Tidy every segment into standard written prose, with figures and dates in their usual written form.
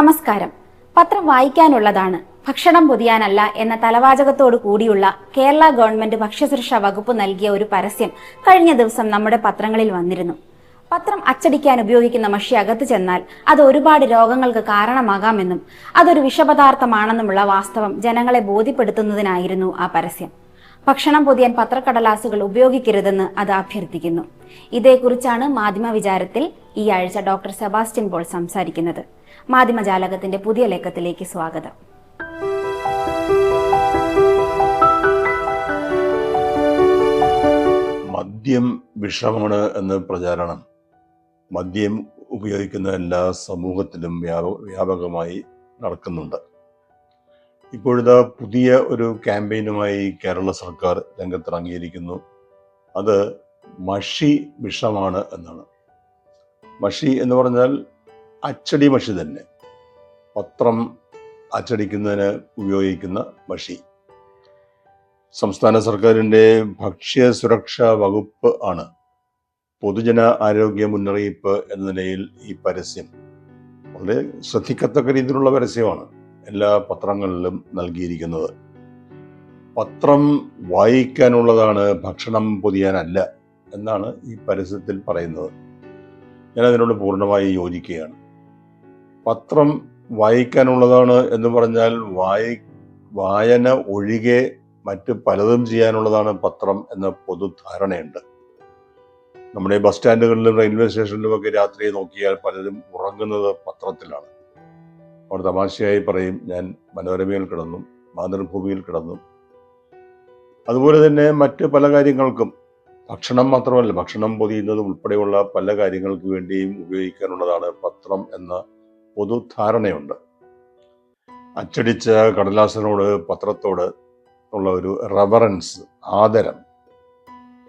നമസ്കാരം. പത്രം വായിക്കാനുള്ളതാണ്, ഭക്ഷണം പൊതിയാനല്ല എന്ന തലവാചകത്തോടു കൂടിയുള്ള കേരള ഗവൺമെന്റ് ഭക്ഷ്യസുരക്ഷാ വകുപ്പ് നൽകിയ ഒരു പരസ്യം കഴിഞ്ഞ ദിവസം നമ്മുടെ പത്രങ്ങളിൽ വന്നിരുന്നു. പത്രം അച്ചടിക്കാൻ ഉപയോഗിക്കുന്ന മഷി അകത്ത് ചെന്നാൽ അത് ഒരുപാട് രോഗങ്ങൾക്ക് കാരണമാകാമെന്നും അതൊരു വിഷപദാർത്ഥമാണെന്നുമുള്ള വാസ്തവം ജനങ്ങളെ ബോധ്യപ്പെടുത്തുന്നതിനായിരുന്നു ആ പരസ്യം. ഭക്ഷണം പൊതിയാൻ പത്രക്കടലാസുകൾ ഉപയോഗിക്കരുതെന്ന് അത് അഭ്യർത്ഥിക്കുന്നു. ഇതേക്കുറിച്ചാണ് മാധ്യമ വിചാരത്തിൽ ഈ ആഴ്ച ഡോക്ടർ സെബാസ്റ്റ്യൻ പോൾ സംസാരിക്കുന്നത്. മാധ്യമജാലകത്തിന്റെ പുതിയ ലേഖത്തിലേക്ക് സ്വാഗതം. മദ്യം വിഷമാണ് എന്ന പ്രചാരണം മദ്യം ഉപയോഗിക്കുന്ന എല്ലാ സമൂഹത്തിലും വ്യാപകമായി നടക്കുന്നുണ്ട്. ഇപ്പോഴത്തെ പുതിയ ഒരു ക്യാമ്പയിനുമായി കേരള സർക്കാർ രംഗത്തിറങ്ങിയിരിക്കുന്നു. അത് മഷി വിഷമാണ് എന്നാണ്. മഷി എന്ന് പറഞ്ഞാൽ അച്ചടി മഷി തന്നെ, പത്രം അച്ചടിക്കുന്നതിന് ഉപയോഗിക്കുന്ന മഷി. സംസ്ഥാന സർക്കാരിൻ്റെ ഭക്ഷ്യ സുരക്ഷാ വകുപ്പ് ആണ് പൊതുജന ആരോഗ്യ മുന്നറിയിപ്പ് എന്ന നിലയിൽ ഈ പരസ്യം വളരെ ശ്രദ്ധിക്കത്തക്ക രീതിയിലുള്ള പരസ്യമാണ് എല്ലാ പത്രങ്ങളിലും നൽകിയിരിക്കുന്നത്. പത്രം വായിക്കാനുള്ളതാണ്, ഭക്ഷണം പൊതിയാനല്ല എന്നാണ് ഈ പരസ്യത്തിൽ പറയുന്നത്. ഞാൻ അതിനോട് പൂർണ്ണമായി യോജിക്കുകയാണ്. പത്രം വായിക്കാനുള്ളതാണ് എന്ന് പറഞ്ഞാൽ വായന ഒഴികെ മറ്റ് പലതും ചെയ്യാനുള്ളതാണ് പത്രം എന്ന പൊതുധാരണയുണ്ട്. നമ്മുടെ ബസ് സ്റ്റാൻഡുകളിലും റെയിൽവേ സ്റ്റേഷനിലുമൊക്കെ രാത്രി നോക്കിയാൽ പലരും ഉറങ്ങുന്നത് പത്രത്തിലാണ്. അവർ തമാശയായി പറയും, ഞാൻ മനോരമയിൽ കിടന്നും മാതൃഭൂമിയിൽ കിടന്നും. അതുപോലെ തന്നെ മറ്റ് പല കാര്യങ്ങൾക്കും, ഭക്ഷണം മാത്രമല്ല, ഭക്ഷണം പൊതിയുന്നതും ഉൾപ്പെടെയുള്ള പല കാര്യങ്ങൾക്ക് വേണ്ടിയും ഉപയോഗിക്കാനുള്ളതാണ് പത്രം എന്ന പൊതുധാരണയുണ്ട്. അച്ചടിച്ച കടലാസിനോട്, പത്രത്തോട് ഉള്ള ഒരു റെവറൻസ്, ആദരം,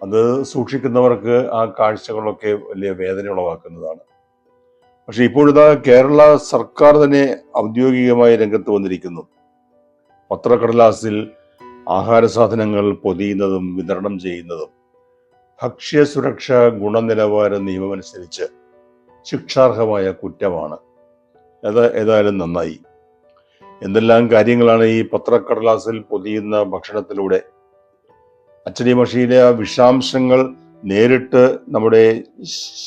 അത് സൂക്ഷിക്കുന്നവർക്ക് ആ കാഴ്ചകളൊക്കെ വലിയ വേദന ഉളവാക്കുന്നതാണ്. പക്ഷെ ഇപ്പോഴിതാ കേരള സർക്കാർ തന്നെ ഔദ്യോഗികമായി രംഗത്ത് വന്നിരിക്കുന്നു. പത്രക്കടലാസിൽ ആഹാര സാധനങ്ങൾ പൊതിയുന്നതും വിതരണം ചെയ്യുന്നതും ഭക്ഷ്യ സുരക്ഷാ ഗുണനിലവാര നിയമമനുസരിച്ച് ശിക്ഷാർഹമായ കുറ്റമാണ്. ഏതായാലും നന്നായി. എന്തെല്ലാം കാര്യങ്ങളാണ് ഈ പത്രക്കടലാസിൽ പൊതിയുന്ന ഭക്ഷണത്തിലൂടെ അച്ചടി മഷിയിലെ ആ വിഷാംശങ്ങൾ നേരിട്ട് നമ്മുടെ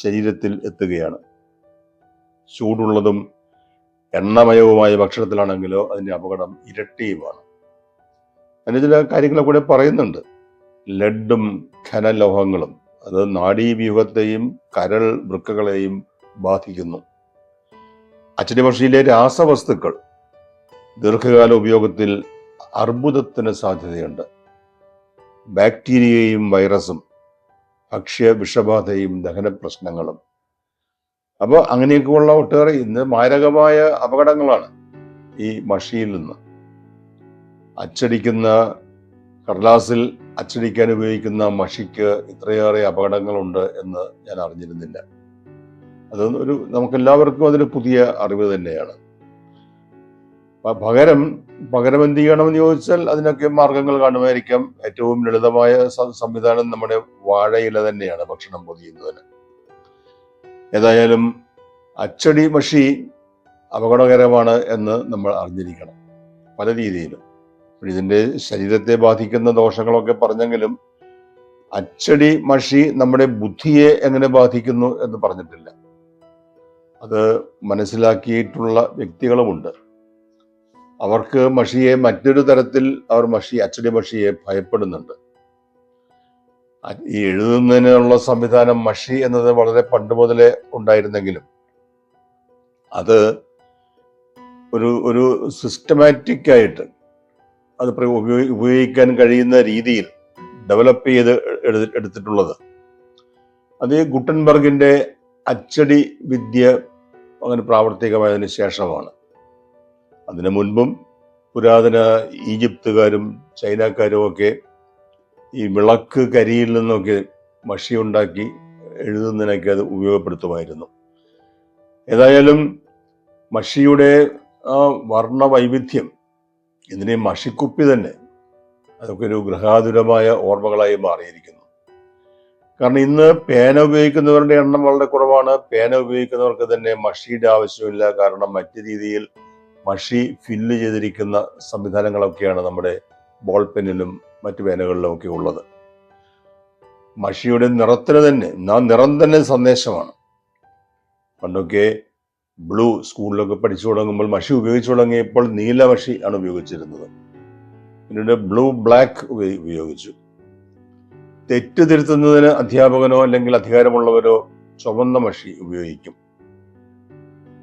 ശരീരത്തിൽ എത്തുകയാണ്. ചൂടുള്ളതും എണ്ണമയവുമായ ഭക്ഷണത്തിലാണെങ്കിലോ അതിൻ്റെ അപകടം ഇരട്ടിയുമാണ്. അതിന് ചില കാര്യങ്ങളെ കൂടെ പറയുന്നുണ്ട്. ലഡും ഖനലോഹങ്ങളും അത് നാഡീവ്യൂഹത്തെയും കരൾ വൃക്കകളെയും ബാധിക്കുന്നു. അച്ചടി മഷിയിലെ രാസവസ്തുക്കൾ ദീർഘകാല ഉപയോഗത്തിൽ അർബുദത്തിന് സാധ്യതയുണ്ട്. ബാക്ടീരിയയും വൈറസും ഭക്ഷ്യ വിഷബാധയും ദഹന പ്രശ്നങ്ങളും. അപ്പോൾ അങ്ങനെയൊക്കെയുള്ള ഒട്ടേറെ ഇന്ന് മാരകമായ അപകടങ്ങളാണ് ഈ മഷിയിൽ നിന്ന്. അച്ചടിക്കുന്ന കടലാസിൽ അച്ചടിക്കാൻ ഉപയോഗിക്കുന്ന മഷിക്ക് ഇത്രയേറെ അപകടങ്ങളുണ്ട് എന്ന് ഞാൻ അറിഞ്ഞിരുന്നില്ല. അതൊരു നമുക്കെല്ലാവർക്കും അതൊരു പുതിയ അറിവ് തന്നെയാണ്. പകരം എന്ത് ചെയ്യണമെന്ന് ചോദിച്ചാൽ അതിനൊക്കെ മാർഗങ്ങൾ കാണുമായിരിക്കാം. ഏറ്റവും ലളിതമായ സംവിധാനം നമ്മുടെ വാഴയില തന്നെയാണ് ഭക്ഷണം പൊതിയുന്നതിന്. ഏതായാലും അച്ചടി മഷി അപകടകരമാണ് എന്ന് നമ്മൾ അറിഞ്ഞിരിക്കണം പല രീതിയിലും. ഇതിൻ്റെ ശരീരത്തെ ബാധിക്കുന്ന ദോഷങ്ങളൊക്കെ പറഞ്ഞെങ്കിലും അച്ചടി മഷി നമ്മുടെ ബുദ്ധിയെ എങ്ങനെ ബാധിക്കുന്നു എന്ന് പറഞ്ഞിട്ടില്ല. അത് മനസ്സിലാക്കിയിട്ടുള്ള വ്യക്തികളുമുണ്ട്. അവർക്ക് മഷിയെ മറ്റൊരു തരത്തിൽ അച്ചടി മഷിയെ ഭയപ്പെടുന്നുണ്ട്. ഈ എഴുതുന്നതിനുള്ള സംവിധാനം മഷി എന്നത് വളരെ പണ്ട് മുതലേ ഉണ്ടായിരുന്നെങ്കിലും അത് ഒരു സിസ്റ്റമാറ്റിക് ആയിട്ട് അത് ഉപയോഗിക്കാൻ കഴിയുന്ന രീതിയിൽ ഡെവലപ്പ് ചെയ്ത് എടുത്തിട്ടുള്ളത് അത് ഗുട്ടൻബർഗിന്റെ അച്ചടി വിദ്യ അങ്ങനെ പ്രാവർത്തികമായതിനു ശേഷമാണ്. അതിനു മുൻപും പുരാതന ഈജിപ്തുകാരും ചൈനക്കാരും ഒക്കെ ഈ വിളക്ക് കരിയിൽ നിന്നൊക്കെ മഷി ഉണ്ടാക്കി എഴുതുന്നതിനൊക്കെ അത് ഉപയോഗപ്പെടുത്തുമായിരുന്നു. ഏതായാലും മഷിയുടെ ആ വർണ്ണ വൈവിധ്യം, ഇതിനെ മഷിക്കുപ്പി തന്നെ, അതൊക്കെ ഒരു ഗൃഹാതുരമായ ഓർമ്മകളായി മാറിയിരിക്കുന്നു. കാരണം ഇന്ന് പേന ഉപയോഗിക്കുന്നവരുടെ എണ്ണം വളരെ കുറവാണ്. പേന ഉപയോഗിക്കുന്നവർക്ക് തന്നെ മഷിയുടെ ആവശ്യമില്ല. കാരണം മറ്റു രീതിയിൽ മഷി ഫില്ല് ചെയ്തിരിക്കുന്ന സംവിധാനങ്ങളൊക്കെയാണ് നമ്മുടെ ബോൾ പെന്നിലും മറ്റു പേനകളിലും ഒക്കെ ഉള്ളത്. മഷിയുടെ നിറത്തിന് തന്നെ, ആ നിറം തന്നെ സന്ദേശമാണ്. പണ്ടൊക്കെ ബ്ലൂ സ്കൂളിലൊക്കെ പഠിച്ചു തുടങ്ങുമ്പോൾ മഷി ഉപയോഗിച്ചു തുടങ്ങിയപ്പോൾ നീല മഷി ആണ് ഉപയോഗിച്ചിരുന്നത്. പിന്നീട് ബ്ലൂ ബ്ലാക്ക് ഉപയോഗിച്ചു. തെറ്റ് തിരുത്തുന്നതിന് അധ്യാപകനോ അല്ലെങ്കിൽ അധികാരമുള്ളവരോ ചുവന്ന മഷി ഉപയോഗിക്കും.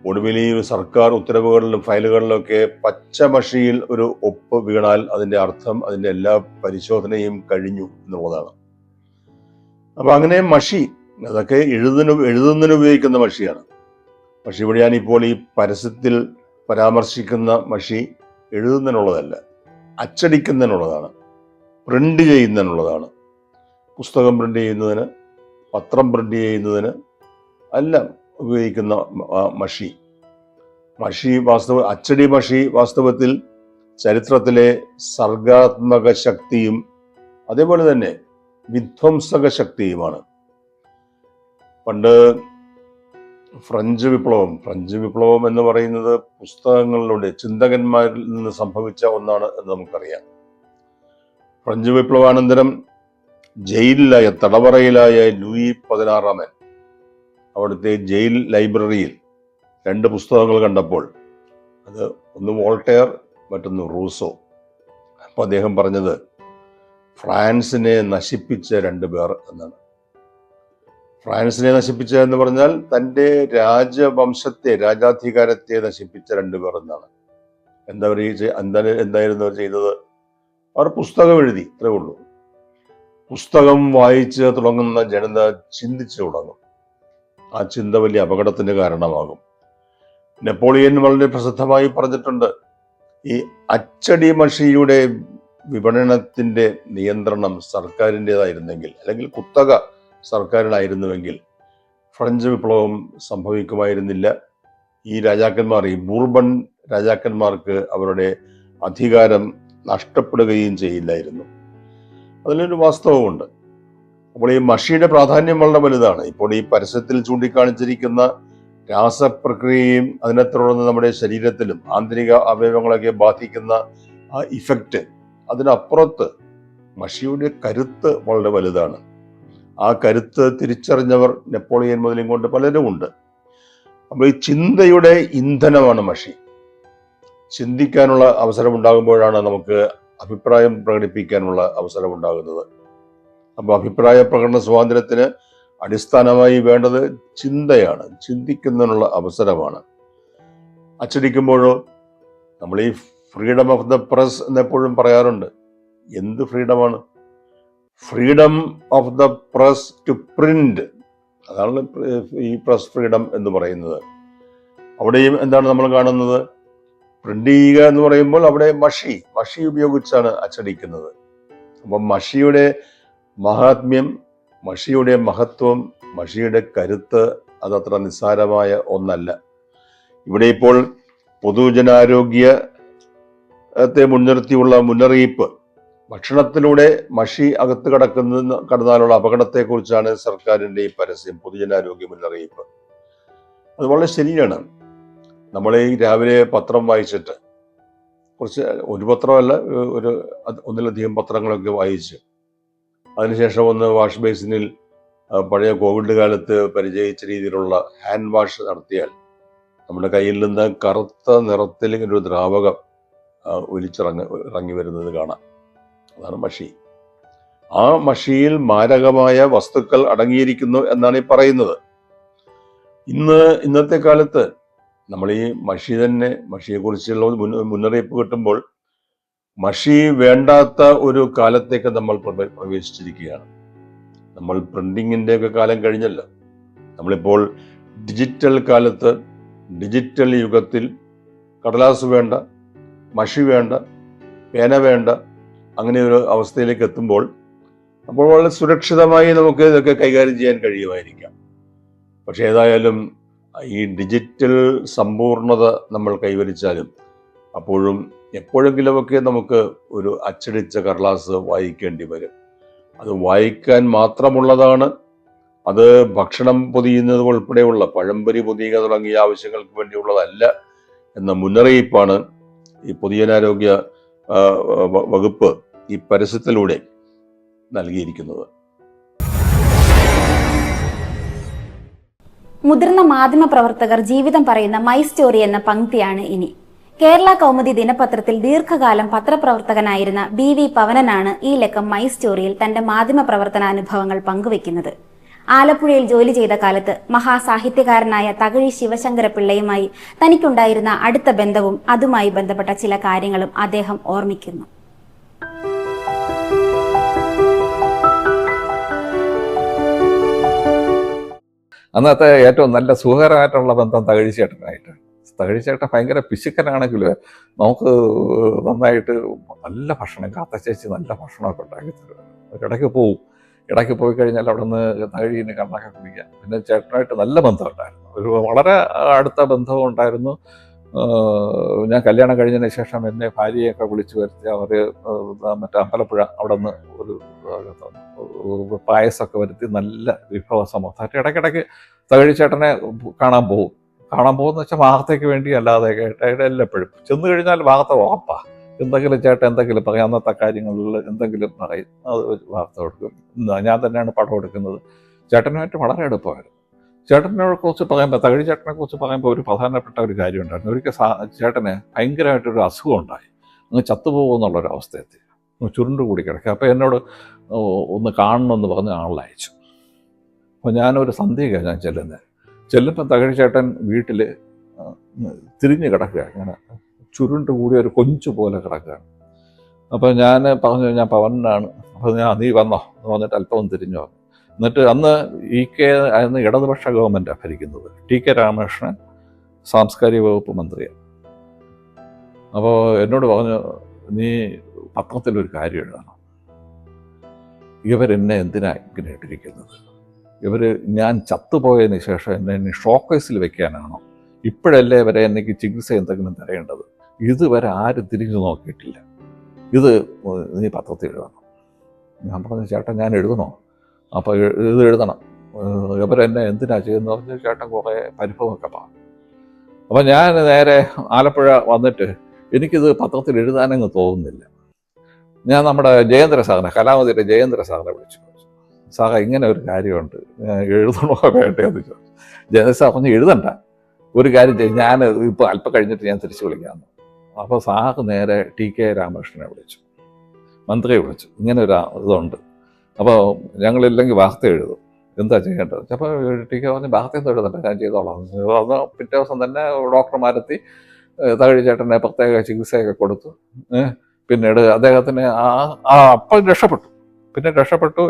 ഒടുവിൽ ഈ സർക്കാർ ഉത്തരവുകളിലും ഫയലുകളിലൊക്കെ പച്ച മഷിയിൽ ഒരു ഒപ്പ് വീണാൽ അതിന്റെ അർത്ഥം അതിന്റെ എല്ലാ പരിശോധനയും കഴിഞ്ഞു എന്നുള്ളതാണ്. അപ്പൊ അങ്ങനെ മഷി, അതൊക്കെ എഴുതുന്നതിന് ഉപയോഗിക്കുന്ന മഷിയാണ്. പക്ഷെ ഇവിടെ ഞാനിപ്പോൾ ഈ പരസ്യത്തിൽ പരാമർശിക്കുന്ന മഷി എഴുതുന്നതിനുള്ളതല്ല, അച്ചടിക്കുന്നതിനുള്ളതാണ്, പ്രിന്റ് ചെയ്യുന്നതിനുള്ളതാണ്. പുസ്തകം പ്രിന്റ് ചെയ്യുന്നതിന്, പത്രം പ്രിന്റ് ചെയ്യുന്നതിന് എല്ലാം ഉപയോഗിക്കുന്ന മഷി. അച്ചടി മഷി വാസ്തവത്തിൽ ചരിത്രത്തിലെ സർഗാത്മക ശക്തിയും അതേപോലെ തന്നെ വിധ്വംസക ശക്തിയുമാണ്. പണ്ട് ഫ്രഞ്ച് വിപ്ലവം എന്ന് പറയുന്നത് പുസ്തകങ്ങളിലൂടെ ചിന്തകന്മാരിൽ നിന്ന് സംഭവിച്ച ഒന്നാണ് എന്ന് നമുക്കറിയാം. ഫ്രഞ്ച് വിപ്ലവാനന്തരം തടവറയിലായ ലൂയി 16 അവിടുത്തെ ജയിൽ ലൈബ്രറിയിൽ 2 പുസ്തകങ്ങൾ കണ്ടപ്പോൾ, അത് ഒന്ന് വോൾട്ടയർ, മറ്റൊന്ന് റൂസോ. അപ്പോൾ അദ്ദേഹം പറഞ്ഞത് ഫ്രാൻസിനെ നശിപ്പിച്ച 2 പേർ എന്നാണ്. ഫ്രാൻസിനെ നശിപ്പിച്ച എന്ന് പറഞ്ഞാൽ തൻ്റെ രാജാധികാരത്തെ നശിപ്പിച്ച 2 പേർ എന്നാണ്. എന്തായിരുന്നു അവർ ചെയ്തത്? അവർ പുസ്തകം എഴുതി, ഇത്രേ ഉള്ളൂ. പുസ്തകം വായിച്ച് തുടങ്ങുന്ന ജനത ചിന്തിച്ചു തുടങ്ങും. ആ ചിന്ത വലിയ അപകടത്തിന് കാരണമാകും. നെപ്പോളിയൻ വളരെ പ്രസിദ്ധമായി പറഞ്ഞിട്ടുണ്ട്, ഈ അച്ചടി മഷിയുടെ വിപണനത്തിന്റെ നിയന്ത്രണം സർക്കാരിൻ്റെതായിരുന്നെങ്കിൽ, അല്ലെങ്കിൽ കുത്തക സർക്കാരിനായിരുന്നുവെങ്കിൽ ഫ്രഞ്ച് വിപ്ലവം സംഭവിക്കുമായിരുന്നില്ല. ഈ ബൂർബൺ രാജാക്കന്മാർക്ക് അവരുടെ അധികാരം നഷ്ടപ്പെടുകയും ചെയ്യില്ലായിരുന്നു. അതിലൊരു വാസ്തവമുണ്ട്. അപ്പോൾ ഈ മഷിയുടെ പ്രാധാന്യം വളരെ വലുതാണ്. ഇപ്പോൾ ഈ പരസ്യത്തിൽ ചൂണ്ടിക്കാണിച്ചിരിക്കുന്ന രാസപ്രക്രിയയും അതിനെ തുടർന്ന് നമ്മുടെ ശരീരത്തിലും ആന്തരിക അവയവങ്ങളൊക്കെ ബാധിക്കുന്ന ആ ഇഫക്റ്റ്, അതിനപ്പുറത്ത് മഷിയുടെ കരുത്ത് വളരെ വലുതാണ്. ആ കരുത്ത് തിരിച്ചറിഞ്ഞവർ നെപ്പോളിയൻ മുതലും കൊണ്ട് പലരും ഉണ്ട്. അപ്പോൾ ഈ ചിന്തയുടെ ഇന്ധനമാണ് മഷി. ചിന്തിക്കാനുള്ള അവസരം ഉണ്ടാകുമ്പോഴാണ് നമുക്ക് അഭിപ്രായം പ്രകടിപ്പിക്കാനുള്ള അവസരം ഉണ്ടാകുന്നത്. അപ്പോൾ അഭിപ്രായ പ്രകടന സ്വാതന്ത്ര്യത്തിന് അടിസ്ഥാനമായി വേണ്ടത് ചിന്തയാണ്, ചിന്തിക്കുന്നതിനുള്ള അവസരമാണ്. അച്ചടിക്കുമ്പോഴോ നമ്മൾ ഈ ഫ്രീഡം ഓഫ് ദ പ്രസ് എന്നെപ്പോഴും പറയാറുണ്ട്. എന്ത് ഫ്രീഡമാണ്? Freedom of the press to print, അതാണ് ഈ പ്രസ് ഫ്രീഡം എന്ന് പറയുന്നത്. അവിടെയും എന്താണ് നമ്മൾ കാണുന്നത്? പ്രിന്റ് ചെയ്യുക എന്ന് പറയുമ്പോൾ അവിടെ മഷി ഉപയോഗിച്ചാണ് അച്ചടിക്കുന്നത്. അപ്പം മഷിയുടെ മഹാത്മ്യം, മഷിയുടെ മഹത്വം, മഷിയുടെ കരുത്ത് അതത്ര നിസ്സാരമായ ഒന്നല്ല. ഇവിടെ ഇപ്പോൾ പൊതുജനാരോഗ്യത്തെ മുൻനിർത്തിയുള്ള മുന്നറിയിപ്പ്, ഭക്ഷണത്തിലൂടെ മഷി അകത്ത് കടന്നാലുള്ള അപകടത്തെക്കുറിച്ചാണ് സർക്കാരിന്റെ ഈ പരസ്യം, പൊതുജനാരോഗ്യ മുന്നറിയിപ്പ്. അത് വളരെ ശരിയാണ്. നമ്മൾ ഈ രാവിലെ പത്രം വായിച്ചിട്ട്, ഒരു പത്രമല്ല, ഒന്നിലധികം പത്രങ്ങളൊക്കെ വായിച്ച് അതിനുശേഷം ഒന്ന് വാഷ് ബേസിനിൽ പഴയ കോവിഡ് കാലത്ത് പരിചയിച്ച രീതിയിലുള്ള ഹാൻഡ് വാഷ് നടത്തിയാൽ നമ്മുടെ കയ്യിൽ നിന്ന് കറുത്ത നിറത്തിൽ ഒരു ദ്രാവകം ഇറങ്ങി വരുന്നത് കാണാം. അതാണ് മഷി. ആ മഷിയിൽ മാരകമായ വസ്തുക്കൾ അടങ്ങിയിരിക്കുന്നു എന്നാണ് ഈ പറയുന്നത്. ഇന്നത്തെ കാലത്ത് നമ്മൾ ഈ മഷിയെക്കുറിച്ചുള്ള മുന്നറിയിപ്പ് കിട്ടുമ്പോൾ മഷി വേണ്ടാത്ത ഒരു കാലത്തേക്ക് നമ്മൾ പ്രവേശിച്ചിരിക്കുകയാണ്. നമ്മൾ പ്രിന്റിങ്ങിന്റെ ഒക്കെ കാലം കഴിഞ്ഞല്ലോ. നമ്മളിപ്പോൾ ഡിജിറ്റൽ കാലത്ത്, ഡിജിറ്റൽ യുഗത്തിൽ കടലാസ് വേണ്ട, മഷി വേണ്ട, പേന വേണ്ട, അങ്ങനെ ഒരു അവസ്ഥയിലേക്ക് എത്തുമ്പോൾ അപ്പോൾ വളരെ സുരക്ഷിതമായി നമുക്ക് ഇതൊക്കെ കൈകാര്യം ചെയ്യാൻ കഴിയുമായിരിക്കാം. പക്ഷെ ഏതായാലും ഈ ഡിജിറ്റൽ സമ്പൂർണത നമ്മൾ കൈവരിച്ചാലും അപ്പോഴും എപ്പോഴെങ്കിലുമൊക്കെ നമുക്ക് ഒരു അച്ചടിച്ച കടലാസ് വായിക്കേണ്ടി വരും. അത് വായിക്കാൻ മാത്രമുള്ളതാണ്, അത് ഭക്ഷണം പൊതിയുന്നത് ഉൾപ്പെടെയുള്ള പഴംപൊരി പൊതിയുക തുടങ്ങിയ ആവശ്യങ്ങൾക്ക് വേണ്ടിയുള്ളതല്ല എന്ന മുന്നറിയിപ്പാണ് ഈ പൊതുജനാരോഗ്യ വകുപ്പ് ഈ പരസ്യത്തിലൂടെ നൽകിയിരിക്കുന്നത്. മുതിർന്ന മാധ്യമ പ്രവർത്തകർ ജീവിതം പറയുന്ന മൈ സ്റ്റോറി എന്ന പങ്ക്തിയാണ് ഇനി. കേരള കൗമുദി ദിനപത്രത്തിൽ ദീർഘകാലം പത്രപ്രവർത്തകനായിരുന്ന BV പവനനാണ് ഈ ലക്കം മൈ സ്റ്റോറിയിൽ തന്റെ മാധ്യമ പ്രവർത്തനാനുഭവങ്ങൾ പങ്കുവെക്കുന്നത്. ആലപ്പുഴയിൽ ജോലി ചെയ്ത കാലത്ത് മഹാസാഹിത്യകാരനായ തകഴി ശിവശങ്കരപിള്ളയുമായി തനിക്കുണ്ടായിരുന്ന അടുത്ത ബന്ധവും അതുമായി ബന്ധപ്പെട്ട ചില കാര്യങ്ങളും അദ്ദേഹം ഓർമ്മിക്കുന്നു. അന്നത്തെ ഏറ്റവും നല്ല സുഖകരമായിട്ടുള്ള ബന്ധം തകഴിച്ചേട്ടനായിട്ടാണ്. തകഴിച്ചേട്ടൻ ഭയങ്കര പിശുക്കനാണെങ്കിലും നമുക്ക് നന്നായിട്ട് നല്ല ഭക്ഷണം, കാത്തച്ചേച്ചി നല്ല ഭക്ഷണമൊക്കെ ഉണ്ടാക്കി തരും. ഇടയ്ക്ക് പോയി കഴിഞ്ഞാൽ അവിടെ നിന്ന് തകഴീന് കണ്ണൊക്കെ കുടിക്കാം. പിന്നെ ചേട്ടനായിട്ട് നല്ല ബന്ധമുണ്ടായിരുന്നു, ഒരു വളരെ അടുത്ത ബന്ധവും ഉണ്ടായിരുന്നു. ഞാൻ കല്യാണം കഴിഞ്ഞതിന് ശേഷം എന്നെ ഭാര്യയൊക്കെ വിളിച്ചു വരുത്തി അവർ മറ്റേ അമ്പലപ്പുഴ അവിടെ നിന്ന് ഒരു പായസമൊക്കെ വരുത്തി നല്ല വിഭവ സമൂഹമായിട്ട് ഇടയ്ക്കിടയ്ക്ക് തകഴിച്ചേട്ടനെ കാണാൻ പോകുമെന്ന് വെച്ചാൽ വാർത്തയ്ക്ക് വേണ്ടി അല്ലാതെ എല്ലപ്പോഴും ചെന്ന് കഴിഞ്ഞാൽ വാർത്ത ഉറപ്പാ. എന്തെങ്കിലും ചേട്ടൻ എന്തെങ്കിലും പറയും, അന്നത്തെ കാര്യങ്ങളിൽ എന്തെങ്കിലും പറയും, അത് വാർത്ത കൊടുക്കും. ഞാൻ തന്നെയാണ് പടം എടുക്കുന്നത്. ചേട്ടനുമായിട്ട് വളരെ അടുപ്പമായിരുന്നു. ചേട്ടനെ കുറിച്ച് പറയുമ്പോൾ, തകഴിച്ചേട്ടനെ കുറിച്ച് പറയുമ്പോൾ ഒരു പ്രധാനപ്പെട്ട ഒരു കാര്യം ഉണ്ടായിരുന്നു. ഒരിക്കൽ ചേട്ടന് ഭയങ്കരമായിട്ടൊരു അസുഖം ഉണ്ടായി, അങ്ങ് ചത്തുപോകുമെന്നുള്ളൊരവസ്ഥയെത്തി, ചുരുണ്ടുകൂടി കിടക്കുക. അപ്പോൾ എന്നോട് ഒന്ന് കാണണമെന്ന് പറഞ്ഞ് ആളിലയച്ചു. അപ്പോൾ ഞാനൊരു സന്ധ്യയ്ക്ക് ഞാൻ ചെല്ലുമ്പോൾ തകഴിച്ചേട്ടൻ വീട്ടിൽ തിരിഞ്ഞ് കിടക്കുക, ഇങ്ങനെ ചുരുണ്ടുകൂടി ഒരു കൊഞ്ചു പോലെ കിടക്കുകയാണ്. അപ്പോൾ ഞാൻ പറഞ്ഞു, ഞാൻ പവനാണ്. അപ്പോൾ നീ വന്നോ എന്ന് പറഞ്ഞിട്ട് അല്പം തിരിഞ്ഞു വന്നു. എന്നിട്ട് അന്ന് അന്ന് ഇടതുപക്ഷ ഗവൺമെൻറ്റാണ് ഭരിക്കുന്നത്. TK രാമകൃഷ്ണൻ സാംസ്കാരിക വകുപ്പ് മന്ത്രിയാണ്. അപ്പോൾ എന്നോട് പറഞ്ഞു, നീ പത്രത്തിലൊരു കാര്യം എഴുതണം. ഇവരെന്നെ എന്തിനാണ് ഇങ്ങനെ ഇട്ടിരിക്കുന്നത്? ഞാൻ ചത്തുപോയതിന് ശേഷം എന്നെ ഷോക്കേസിൽ വെക്കാനാണോ? ഇപ്പോഴല്ലേ വരെ എനിക്ക് ചികിത്സ എന്തെങ്കിലും തരേണ്ടത്? ഇതുവരെ ആരും തിരിഞ്ഞു നോക്കിയിട്ടില്ല. ഇത് നീ പത്രത്തിൽ എഴുതണം. ഞാൻ പറഞ്ഞു, ചേട്ടൻ ഞാൻ എഴുതണോ? അപ്പോൾ ഇത് എഴുതണം, ഇവരെന്നെ എന്തിനാ ചെയ്യുന്നത് പറഞ്ഞ് ചേട്ടൻ കുറേ പരിഭവമൊക്കെ പറഞ്ഞു. അപ്പോൾ ഞാൻ നേരെ ആലപ്പുഴ വന്നിട്ട് എനിക്കിത് പത്രത്തിൽ എഴുതാനങ്ങ് തോന്നുന്നില്ല. ഞാൻ നമ്മുടെ കലാമതിയുടെ ജയേന്ദ്ര സാറിനെ വിളിച്ചു. സാറേ, ഇങ്ങനെ ഒരു കാര്യമുണ്ട്, എഴുതണോ വേണ്ടതെന്ന് ചോദിച്ചു. ജയേന്ദ്ര സാർ പറഞ്ഞു, എഴുതണ്ട, ഒരു കാര്യം ചെയ്യും, ഞാൻ ഇപ്പോൾ അല്പം കഴിഞ്ഞിട്ട് ഞാൻ തിരിച്ചു വിളിക്കാമെന്ന്. അപ്പോൾ സാറ് നേരെ TK രാമകൃഷ്ണനെ വിളിച്ചു, മന്ത്രിയെ വിളിച്ചു. ഇങ്ങനെ ഒരു ഇതുണ്ട്, അപ്പോൾ ഞങ്ങളില്ലെങ്കിൽ വാർത്ത എഴുതും, എന്താ ചെയ്യേണ്ടത്? അപ്പോൾ TK പറഞ്ഞ്, വാർത്തയൊന്നും എഴുതണ്ട, ഞാൻ ചെയ്തോളാം. അന്ന് പിറ്റേ ദിവസം തന്നെ ഡോക്ടർമാരെത്തി തകഴിച്ചേട്ടനെ പ്രത്യേക ചികിത്സയൊക്കെ കൊടുത്തു. പിന്നീട് അദ്ദേഹത്തിന് അപ്പം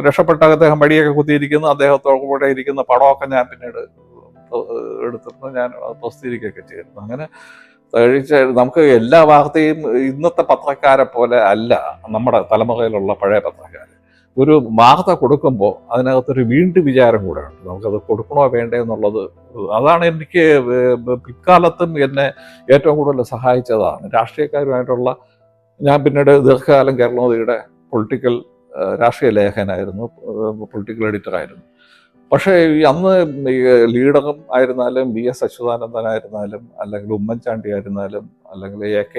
രക്ഷപ്പെട്ട അദ്ദേഹം വടിയൊക്കെ കുത്തിയിരിക്കുന്നു. അദ്ദേഹത്തോട് കൂടെ ഇരിക്കുന്ന പടമൊക്കെ ഞാൻ പിന്നീട് എടുത്തിരുന്നു, ഞാൻ പ്രസിദ്ധീകരിക്കുകയൊക്കെ ചെയ്തിരുന്നു. അങ്ങനെ നമുക്ക് എല്ലാ വാർത്തയും ഇന്നത്തെ പത്രക്കാരെ പോലെ അല്ല നമ്മുടെ തലമുറയിലുള്ള പഴയ പത്രക്കാർ. ഒരു വാർത്ത കൊടുക്കുമ്പോൾ അതിനകത്തൊരു വീണ്ടും വിചാരം കൂടെ ഉണ്ട്, നമുക്കത് കൊടുക്കണോ വേണ്ടേ എന്നുള്ളത്. അതാണ് എനിക്ക് പിൽക്കാലത്തും എന്നെ ഏറ്റവും കൂടുതൽ സഹായിച്ചതാണ്. രാഷ്ട്രീയക്കാരുമായിട്ടുള്ള ഞാൻ പിന്നീട് ദീർഘകാലം കേരളമോദിയുടെ രാഷ്ട്രീയ ലേഖനായിരുന്നു, പൊളിറ്റിക്കൽ എഡിറ്ററായിരുന്നു. പക്ഷേ അന്ന് ലീഡറും ആയിരുന്നാലും VS അച്യുതാനന്ദനായിരുന്നാലും അല്ലെങ്കിൽ ഉമ്മൻചാണ്ടി ആയിരുന്നാലും അല്ലെങ്കിൽ AK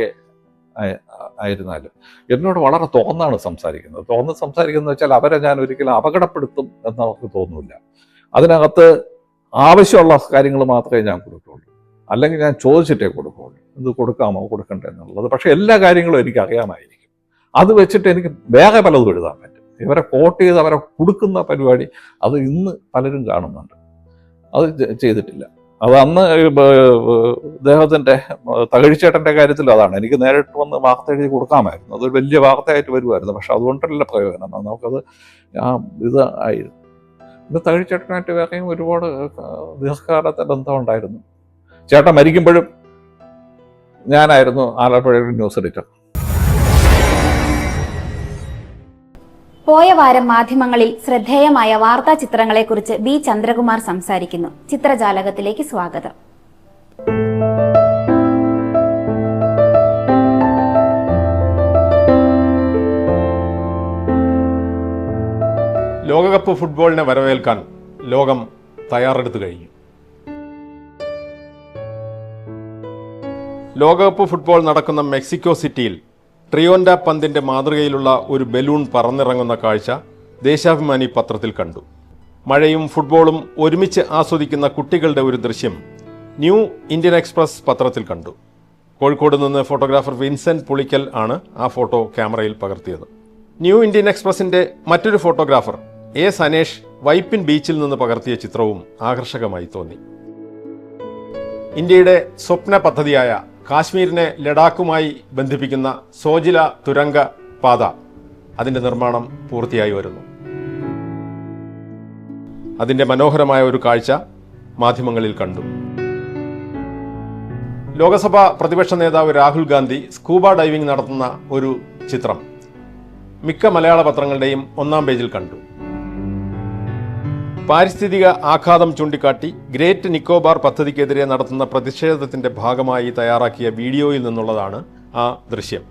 ആയിരുന്നാലും എന്നോട് വളരെ തുറന്നാണ് സംസാരിക്കുന്നത്. തുറന്ന് സംസാരിക്കുന്നത് വെച്ചാൽ അവരെ ഞാൻ ഒരിക്കലും അപകടപ്പെടുത്തും എന്നവർക്ക് തോന്നില്ല. അതിനകത്ത് ആവശ്യമുള്ള കാര്യങ്ങൾ മാത്രമേ ഞാൻ കൊടുക്കുകയുള്ളൂ, അല്ലെങ്കിൽ ഞാൻ ചോദിച്ചിട്ടേ കൊടുക്കുകയുള്ളൂ, ഇത് കൊടുക്കാമോ കൊടുക്കണ്ടേ എന്നുള്ളത്. പക്ഷേ എല്ലാ കാര്യങ്ങളും എനിക്ക് അറിയാമായിരിക്കും. അത് വെച്ചിട്ട് എനിക്ക് വേറെ പലതും എഴുതാൻ പറ്റും. ഇവരെ കോട്ട് ചെയ്ത് അവരെ കൊടുക്കുന്ന പരിപാടി അത് ഇന്ന് പലരും കാണുന്നുണ്ട്, അത് ചെയ്തിട്ടില്ല. അത് അന്ന് അദ്ദേഹത്തിൻ്റെ തകഴിച്ചേട്ടൻ്റെ കാര്യത്തിൽ അതാണ്. എനിക്ക് നേരിട്ട് വന്ന് വാർത്ത എഴുതി കൊടുക്കാമായിരുന്നു, അതൊരു വലിയ വാർത്തയായിട്ട് വരുമായിരുന്നു. പക്ഷെ അതുകൊണ്ടല്ല പ്രയോജനം, നമുക്കത് ഇത് ആയിരുന്നു. ഇത് തകഴിച്ചേട്ടനായിട്ട് വേറെയും ഒരുപാട് ദീർഘകാലത്തെ ബന്ധമുണ്ടായിരുന്നു. ചേട്ടൻ മരിക്കുമ്പോഴും ഞാനായിരുന്നു ആലപ്പുഴയുടെ ന്യൂസ് എഡിറ്റർ. പോയ വാരം മാധ്യമങ്ങളിൽ ശ്രദ്ധേയമായ വാർത്താ ചിത്രങ്ങളെക്കുറിച്ച് B ചന്ദ്രകുമാർ സംസാരിക്കുന്നു. ചിത്രജാലകത്തിലേക്ക് സ്വാഗതം. ലോകകപ്പ് ഫുട്ബോളിനെ വരവേൽക്കാൻ ലോകം തയ്യാറെടുത്തു കഴിഞ്ഞു. ലോകകപ്പ് ഫുട്ബോൾ നടക്കുന്ന മെക്സിക്കോ സിറ്റിയിൽ ട്രിയോൻഡ പന്തിന്റെ മാതൃകയിലുള്ള ഒരു ബലൂൺ പറന്നിറങ്ങുന്ന കാഴ്ച ദേശാഭിമാനി പത്രത്തിൽ കണ്ടു. മഴയും ഫുട്ബോളും ഒരുമിച്ച് ആസ്വദിക്കുന്ന കുട്ടികളുടെ ഒരു ദൃശ്യം ന്യൂ ഇന്ത്യൻ എക്സ്പ്രസ് പത്രത്തിൽ കണ്ടു. കോഴിക്കോട് നിന്ന് ഫോട്ടോഗ്രാഫർ വിൻസെന്റ് പുളിക്കൽ ആണ് ആ ഫോട്ടോ ക്യാമറയിൽ പകർത്തിയത്. ന്യൂ ഇന്ത്യൻ എക്സ്പ്രസിന്റെ മറ്റൊരു ഫോട്ടോഗ്രാഫർ എ സനേഷ് വൈപ്പിൻ ബീച്ചിൽ നിന്ന് പകർത്തിയ ചിത്രവും ആകർഷകമായി തോന്നി. ഇന്ത്യയുടെ സ്വപ്ന പദ്ധതിയായ കാശ്മീരിനെ ലഡാക്കുമായി ബന്ധിപ്പിക്കുന്ന സോജില തുരങ്ക പാത അതിന്റെ നിർമ്മാണം പൂർത്തിയായി വരുന്നു. അതിന്റെ മനോഹരമായ ഒരു കാഴ്ച മാധ്യമങ്ങളിൽ കണ്ടു. ലോകസഭാ പ്രതിപക്ഷ നേതാവ് രാഹുൽ ഗാന്ധി സ്കൂബ ഡൈവിംഗ് നടത്തുന്ന ഒരു ചിത്രം മിക്ക മലയാള പത്രങ്ങളുടെയും ഒന്നാം പേജിൽ കണ്ടു. പാരിസ്ഥിതിക ആഘാതം ചൂണ്ടിക്കാട്ടി ഗ്രേറ്റ് നിക്കോബാർ പദ്ധതിക്കെതിരെ നടത്തുന്ന പ്രതിഷേധത്തിന്റെ ഭാഗമായി തയ്യാറാക്കിയ വീഡിയോയിൽ നിന്നുള്ളതാണ് ആ ദൃശ്യം.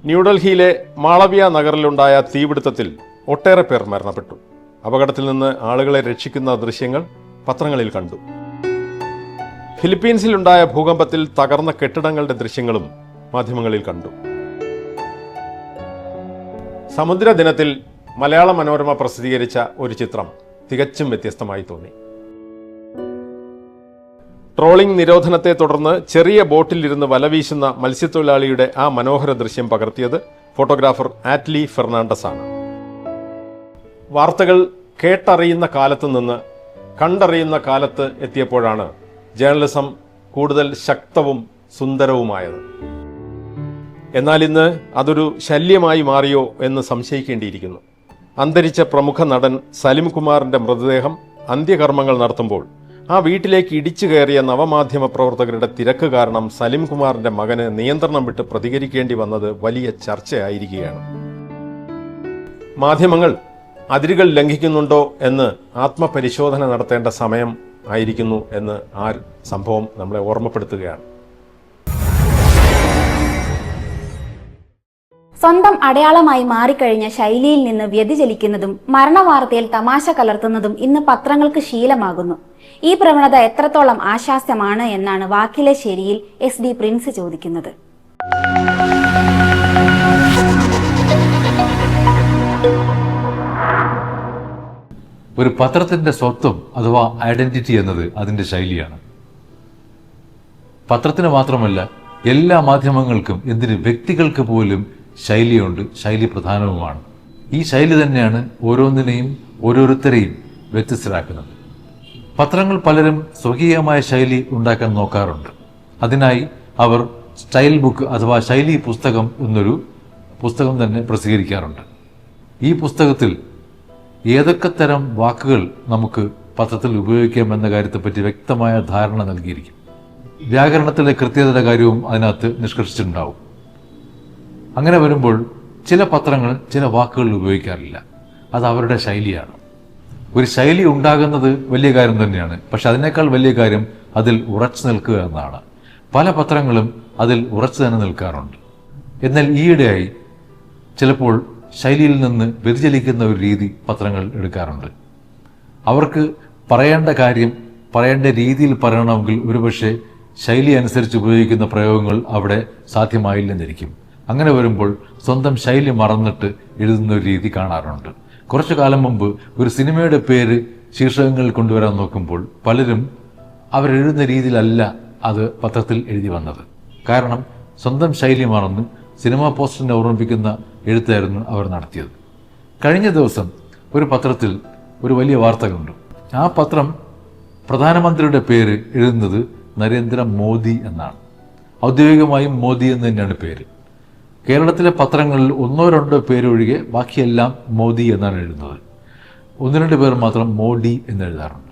ന്യൂഡൽഹിയിലെ മാളവിയ നഗറിലുണ്ടായ തീപിടുത്തത്തിൽ ഒട്ടേറെ പേർ മരണപ്പെട്ടു. അപകടത്തിൽ നിന്ന് ആളുകളെ രക്ഷിക്കുന്ന ദൃശ്യങ്ങൾ പത്രങ്ങളിൽ കണ്ടു. ഫിലിപ്പീൻസിലുണ്ടായ ഭൂകമ്പത്തിൽ തകർന്ന കെട്ടിടങ്ങളുടെ ദൃശ്യങ്ങളും മാധ്യമങ്ങളിൽ കണ്ടു. സമുദ്ര ദിനത്തിൽ മലയാള മനോരമ പ്രസിദ്ധീകരിച്ച ഒരു ചിത്രം തികച്ചും വ്യത്യസ്തമായി തോന്നി. ട്രോളിംഗ് നിരോധനത്തെ തുടർന്ന് ചെറിയ ബോട്ടിലിരുന്ന് വലവീശുന്ന മത്സ്യത്തൊഴിലാളിയുടെ ആ മനോഹര ദൃശ്യം പകർത്തിയത് ഫോട്ടോഗ്രാഫർ ആറ്റ്ലി ഫെർണാണ്ടസ് ആണ്. വാർത്തകൾ കേട്ടറിയുന്ന കാലത്ത് നിന്ന് കണ്ടറിയുന്ന കാലത്ത് എത്തിയപ്പോഴാണ് ജേർണലിസം കൂടുതൽ ശക്തവും സുന്ദരവുമായത്. എന്നാൽ ഇന്ന് അതൊരു ശല്യമായി മാറിയോ എന്ന് സംശയിക്കേണ്ടിയിരിക്കുന്നു. അന്തരിച്ച പ്രമുഖ നടൻ സലിം കുമാറിന്റെ മൃതദേഹം അന്ത്യകർമ്മങ്ങൾ നടത്തുമ്പോൾ ആ വീട്ടിലേക്ക് ഇടിച്ചു കയറിയ നവമാധ്യമ പ്രവർത്തകരുടെ തിരക്ക് കാരണം സലിം കുമാറിന്റെ മകന് നിയന്ത്രണം വിട്ട് പ്രതികരിക്കേണ്ടി വന്നത് വലിയ ചർച്ചയായിരിക്കുകയാണ്. മാധ്യമങ്ങൾ അതിരുകൾ ലംഘിക്കുന്നുണ്ടോ എന്ന് ആത്മപരിശോധന നടത്തേണ്ട സമയം ആയിരിക്കുന്നു എന്ന് ആ സംഭവം നമ്മളെ ഓർമ്മപ്പെടുത്തുകയാണ്. സ്വന്തം അടയാളമായി മാറിക്കഴിഞ്ഞ ശൈലിയിൽ നിന്ന് വ്യതിചലിക്കുന്നതും മരണവാർത്തയിൽ തമാശ കലർത്തുന്നതും ഇന്ന് പത്രങ്ങൾക്ക് ശീലമാകുന്നു. ഈ പ്രവണത എത്രത്തോളം ആശാസ്യമാണ് എന്നാണ് വാക്കിലെ ശരിയിൽ SD പ്രിൻസ് ചോദിക്കുന്നത്. ഒരു പത്രത്തിന്റെ സ്വത്വം അഥവാ ഐഡന്റിറ്റി എന്നത് അതിന്റെ ശൈലിയാണ്. പത്രത്തിന് മാത്രമല്ല, എല്ലാ മാധ്യമങ്ങൾക്കും, എന്തിന് വ്യക്തികൾക്ക് പോലും ശൈലിയുണ്ട്. ശൈലി പ്രധാനവുമാണ്. ഈ ശൈലി തന്നെയാണ് ഓരോന്നിനെയും ഓരോരുത്തരെയും വ്യത്യസ്തരാക്കുന്നത്. പത്രങ്ങൾ പലരും സ്വകീയമായ ശൈലി ഉണ്ടാക്കാൻ നോക്കാറുണ്ട്. അതിനായി അവർ സ്റ്റൈൽ ബുക്ക് അഥവാ ശൈലി പുസ്തകം എന്നൊരു പുസ്തകം തന്നെ പ്രസിദ്ധീകരിക്കാറുണ്ട്. ഈ പുസ്തകത്തിൽ ഏതൊക്കെ തരം വാക്കുകൾ നമുക്ക് പത്രത്തിൽ ഉപയോഗിക്കാം എന്ന കാര്യത്തെപ്പറ്റി വ്യക്തമായ ധാരണ നൽകിയിരിക്കും. വ്യാകരണത്തിലെ കൃത്യതയുടെ കാര്യവും അതിനകത്ത് നിഷ്കർഷിച്ചിട്ടുണ്ടാവും. അങ്ങനെ വരുമ്പോൾ ചില പത്രങ്ങൾ ചില വാക്കുകൾ ഉപയോഗിക്കാറില്ല. അത് അവരുടെ ശൈലിയാണ്. ഒരു ശൈലി ഉണ്ടാകുന്നത് വലിയ കാര്യം തന്നെയാണ്. പക്ഷെ അതിനേക്കാൾ വലിയ കാര്യം അതിൽ ഉറച്ചു നിൽക്കുക എന്നതാണ്. പല പത്രങ്ങളും അതിൽ ഉറച്ചു തന്നെ നിൽക്കാറുണ്ട്. എന്നാൽ ഈയിടെയായി ചിലപ്പോൾ ശൈലിയിൽ നിന്ന് വ്യതിചലിക്കുന്ന ഒരു രീതി പത്രങ്ങൾ എടുക്കാറുണ്ട്. അവർക്ക് പറയേണ്ട കാര്യം പറയേണ്ട രീതിയിൽ പറയണമെങ്കിൽ ഒരുപക്ഷെ ശൈലി അനുസരിച്ച് ഉപയോഗിക്കുന്ന പ്രയോഗങ്ങൾ അവിടെ സാധ്യമായില്ലെന്നിരിക്കും. അങ്ങനെ വരുമ്പോൾ സ്വന്തം ശൈലി മറന്നിട്ട് എഴുതുന്ന ഒരു രീതി കാണാറുണ്ട്. കുറച്ചു കാലം മുമ്പ് ഒരു സിനിമയുടെ പേര് ശീർഷകങ്ങളിൽ കൊണ്ടുവരാൻ നോക്കുമ്പോൾ പലരും അവരെഴുതുന്ന രീതിയിലല്ല അത് പത്രത്തിൽ എഴുതി വന്നത്. കാരണം സ്വന്തം ശൈലി മറന്ന് സിനിമാ പോസ്റ്ററിനെ ഓർമ്മിപ്പിക്കുന്ന എഴുത്തായിരുന്നു അവർ നടത്തിയത്. കഴിഞ്ഞ ദിവസം ഒരു പത്രത്തിൽ ഒരു വലിയ വാർത്ത കണ്ടു. ആ പത്രം പ്രധാനമന്ത്രിയുടെ പേര് എഴുതുന്നത് നരേന്ദ്ര മോദി എന്നാണ്. ഔദ്യോഗികമായും മോദി എന്ന് തന്നെയാണ് പേര്. കേരളത്തിലെ പത്രങ്ങളിൽ 1-2 പേരൊഴികെ ബാക്കിയെല്ലാം മോദി എന്നാണ് എഴുതുന്നത്. 1-2 പേർ മാത്രം മോഡി എന്നെഴുതാറുണ്ട്.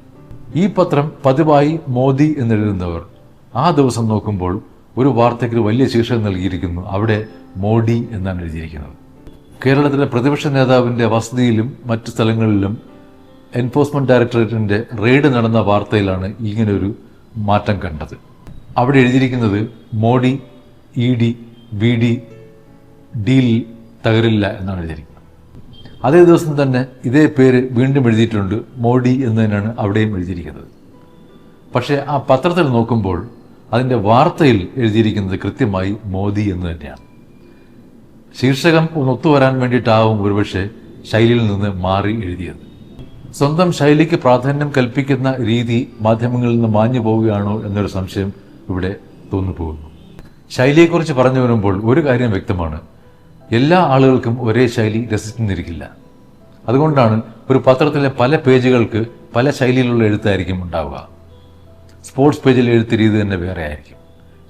ഈ പത്രം പതിവായി മോദി എന്നെഴുതുന്നവർ ആ ദിവസം നോക്കുമ്പോൾ ഒരു വാർത്തയ്ക്ക് വലിയ ശീർഷകം നൽകിയിരിക്കുന്നു. അവിടെ മോഡി എന്നാണ് എഴുതിയിരിക്കുന്നത്. കേരളത്തിലെ പ്രതിപക്ഷ നേതാവിൻ്റെ വസതിയിലും മറ്റു സ്ഥലങ്ങളിലും എൻഫോഴ്സ്മെന്റ് ഡയറക്ടറേറ്റിന്റെ റെയ്ഡ് നടന്ന വാർത്തയിലാണ് ഇങ്ങനൊരു മാറ്റം കണ്ടത്. അവിടെ എഴുതിയിരിക്കുന്നത് മോഡി ED VD ഡീൽ തകരില്ല എന്നാണ് എഴുതിയിരിക്കുന്നത്. അതേ ദിവസം തന്നെ ഇതേ പേര് വീണ്ടും എഴുതിയിട്ടുണ്ട്, മോഡി എന്ന് തന്നെയാണ് അവിടെയും എഴുതിയിരിക്കുന്നത്. പക്ഷേ ആ പത്രത്തിൽ നോക്കുമ്പോൾ അതിൻ്റെ വാർത്തയിൽ എഴുതിയിരിക്കുന്നത് കൃത്യമായി മോദി എന്ന് തന്നെയാണ്. ശീർഷകം ഒന്ന് ഒത്തുവരാൻ വേണ്ടിയിട്ടാവും ഒരുപക്ഷെ ശൈലിയിൽ നിന്ന് മാറി എഴുതിയത്. സ്വന്തം ശൈലിക്ക് പ്രാധാന്യം കൽപ്പിക്കുന്ന രീതി മാധ്യമങ്ങളിൽ നിന്ന് മാഞ്ഞു പോവുകയാണോ എന്നൊരു സംശയം ഇവിടെ തോന്നിപ്പോകുന്നു. ശൈലിയെക്കുറിച്ച് പറഞ്ഞു വരുമ്പോൾ ഒരു കാര്യം വ്യക്തമാണ്, എല്ലാ ആളുകൾക്കും ഒരേ ശൈലി രസിച്ചിരിക്കില്ല. അതുകൊണ്ടാണ് ഒരു പത്രത്തിലെ പല പേജുകൾക്ക് പല ശൈലിയിലുള്ള എഴുത്തായിരിക്കും ഉണ്ടാവുക. സ്പോർട്സ് പേജിൽ എഴുത്ത് രീതി തന്നെ വേറെ ആയിരിക്കും,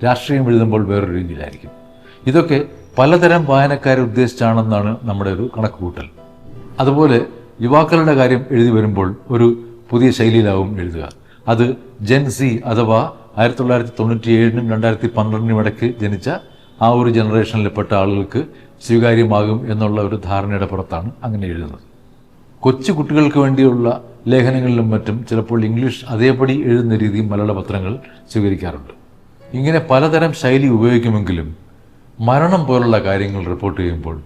രാഷ്ട്രീയം എഴുതുമ്പോൾ വേറൊരു രീതിയിലായിരിക്കും. ഇതൊക്കെ പലതരം വായനക്കാരെ ഉദ്ദേശിച്ചാണെന്നാണ് നമ്മുടെ ഒരു കണക്കുകൂട്ടൽ. അതുപോലെ യുവാക്കളുടെ കാര്യം എഴുതി വരുമ്പോൾ ഒരു പുതിയ ശൈലിയിലാവും എഴുതുക. അത് ജെൻ സി അഥവാ 1997-നും 2012-നും ഇടയ്ക്ക് ജനിച്ച ആ ഒരു ജനറേഷനിൽപ്പെട്ട ആളുകൾക്ക് സ്വീകാര്യമാകും എന്നുള്ള ഒരു ധാരണയുടെ പുറത്താണ് അങ്ങനെ എഴുതുന്നത്. കൊച്ചു കുട്ടികൾക്ക് വേണ്ടിയുള്ള ലേഖനങ്ങളിലും മറ്റും ചിലപ്പോൾ ഇംഗ്ലീഷ് അതേപടി എഴുതുന്ന രീതിയും മലയാള പത്രങ്ങൾ സ്വീകരിക്കാറുണ്ട്. ഇങ്ങനെ പലതരം ശൈലി ഉപയോഗിക്കുമെങ്കിലും മരണം പോലുള്ള കാര്യങ്ങൾ റിപ്പോർട്ട് ചെയ്യുമ്പോൾ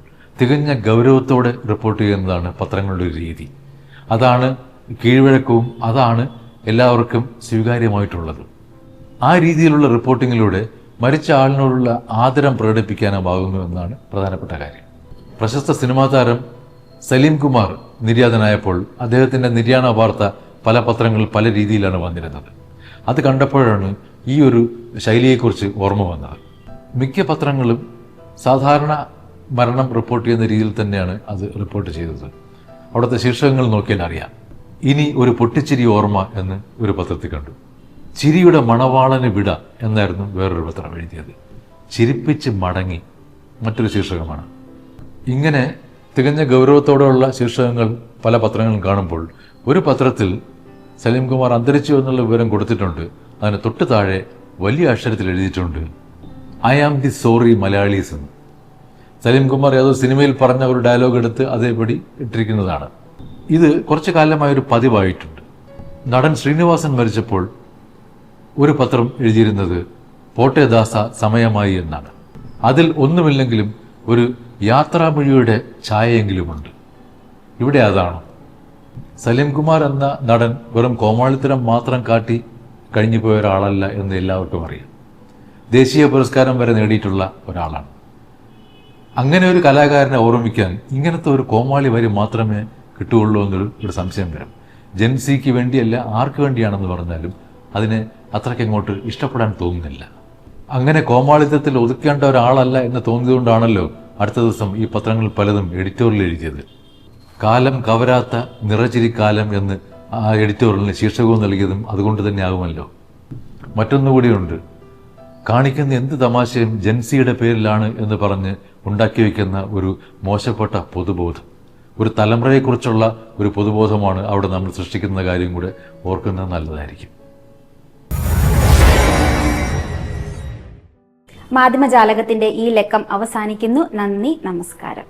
തികഞ്ഞ ഗൗരവത്തോടെ റിപ്പോർട്ട് ചെയ്യുന്നതാണ് പത്രങ്ങളുടെ ഒരു രീതി. അതാണ് കീഴ്വഴക്കവും അതാണ് എല്ലാവർക്കും സ്വീകാര്യമായിട്ടുള്ളത്. ആ രീതിയിലുള്ള റിപ്പോർട്ടിങ്ങിലൂടെ മരിച്ച ആളിനോടുള്ള ആദരം പ്രകടിപ്പിക്കാനാകുന്നു എന്നാണ് പ്രധാനപ്പെട്ട കാര്യം. പ്രശസ്ത സിനിമാ താരം സലീം കുമാർ നിര്യാതനായപ്പോൾ അദ്ദേഹത്തിൻ്റെ നിര്യാണ വാർത്ത പല പത്രങ്ങളിൽ പല രീതിയിലാണ് വന്നിരുന്നത്. അത് കണ്ടപ്പോഴാണ് ഈ ഒരു ശൈലിയെക്കുറിച്ച് ഓർമ്മ വന്നത്. മിക്ക പത്രങ്ങളും സാധാരണ മരണം റിപ്പോർട്ട് ചെയ്യുന്ന രീതിയിൽ തന്നെയാണ് അത് റിപ്പോർട്ട് ചെയ്തത്. അവിടുത്തെ ശീർഷകങ്ങൾ നോക്കിയാൽ അറിയാം. ഇനി ഒരു പൊട്ടിച്ചിരി ഓർമ്മ എന്ന് ഒരു പത്രത്തിൽ കണ്ടു. ചിരിയുടെ മണവാളന് വിട എന്നായിരുന്നു വേറൊരു പത്രം എഴുതിയത്. ചിരിപ്പിച്ച് മടങ്ങി മറ്റൊരു ശീർഷകമാണ്. ഇങ്ങനെ തികഞ്ഞ ഗൗരവത്തോടെയുള്ള ശീർഷകങ്ങൾ പല പത്രങ്ങളും കാണുമ്പോൾ ഒരു പത്രത്തിൽ സലീം കുമാർ അന്തരിച്ചു എന്നുള്ള വിവരം കൊടുത്തിട്ടുണ്ട്. അതിന് തൊട്ട് താഴെ വലിയ അക്ഷരത്തിൽ എഴുതിയിട്ടുണ്ട്, I am the sorry Malayalees എന്ന്. സലീം കുമാർ ഏതോ സിനിമയിൽ പറഞ്ഞ ഒരു ഡയലോഗ് എടുത്ത് അതേപടി ഇട്ടിരിക്കുന്നതാണ്. ഇത് കുറച്ചു കാലമായൊരു പതിവായിട്ടുണ്ട്. നടൻ ശ്രീനിവാസൻ മരിച്ചപ്പോൾ ഒരു പത്രം എഴുതിയിരുന്നത് പോട്ടെ ദാസ സമയമായി എന്നാണ്. അതിൽ ഒന്നുമില്ലെങ്കിലും ഒരു യാത്രാമൊഴിയുടെ ഛായയെങ്കിലുമുണ്ട്. ഇവിടെ അതാണ്. സലീം കുമാർ എന്ന നടൻ വെറും കോമാളിത്തരം മാത്രം കാട്ടി കഴിഞ്ഞു പോയ ഒരാളല്ല എന്ന് എല്ലാവർക്കും അറിയാം. ദേശീയ പുരസ്കാരം വരെ നേടിയിട്ടുള്ള ഒരാളാണ്. അങ്ങനെ ഒരു കലാകാരനെ ഓർമ്മിക്കാൻ ഇങ്ങനത്തെ ഒരു കോമാളി വരി മാത്രമേ കിട്ടുകയുള്ളൂ എന്നൊരു സംശയം വരും. ജെൻസിക്ക് വേണ്ടിയല്ല, ആർക്ക് വേണ്ടിയാണെന്ന് പറഞ്ഞാലും അതിനെ അത്രയ്ക്കങ്ങോട്ട് ഇഷ്ടപ്പെടാൻ തോന്നുന്നില്ല. അങ്ങനെ കോമാളിത്തത്തിൽ ഒതുക്കേണ്ട ഒരാളല്ല എന്ന് തോന്നിയതുകൊണ്ടാണല്ലോ അടുത്ത ദിവസം ഈ പത്രങ്ങൾ പലതും എഡിറ്റോറിയൽ എഴുതിയത്. കാലം കവരാത്ത നിറചിരിക്കാലം എന്ന് ആ എഡിറ്റോറിയലിന് ശീർഷകവും നൽകിയതും അതുകൊണ്ട് തന്നെ ആകുമല്ലോ. മറ്റൊന്നുകൂടിയുണ്ട്, കാണിക്കുന്ന എന്ത് തമാശയും ജെൻസിയുടെ പേരിലാണ് എന്ന് പറഞ്ഞ് ഉണ്ടാക്കി വയ്ക്കുന്ന ഒരു മോശപ്പെട്ട പൊതുബോധം, ഒരു തലമുറയെക്കുറിച്ചുള്ള ഒരു പൊതുബോധമാണ് അവിടെ നമ്മൾ സൃഷ്ടിക്കുന്ന കാര്യം കൂടെ ഓർക്കുന്നത് നല്ലതായിരിക്കും. മാധ്യമജാലകത്തിന്റെ ഈ ലക്കം അവസാനിക്കുന്നു. നന്ദി, നമസ്കാരം.